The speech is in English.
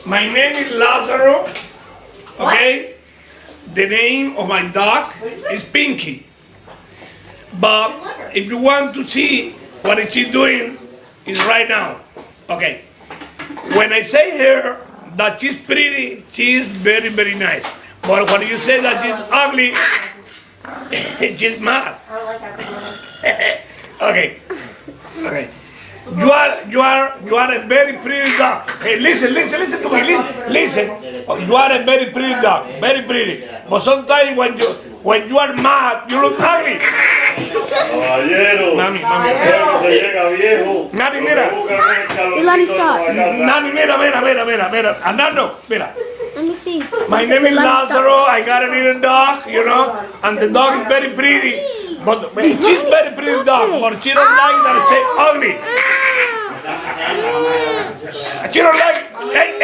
My name is Lazaro. Okay? The name of my dog is Pinky. But if you want to see what is she doing, is right now. Okay. When I say her that she's pretty, she is very, very nice. But when you say that she's ugly, she's mad. Okay. Okay. You are a very pretty dog. Hey, listen to me. Listen. You are a very pretty dog, very pretty. But sometimes when you are mad, you look ugly. Caballero. Mami. Se llega viejo. Nani, mira. Ilani, stop. Nani, mira. Andando, mira. Let me see. My name is Lazaro. I got a little dog, and the dog is very pretty. But she's very pretty dog, but she don't like that I say ugly. She don't like. Hey.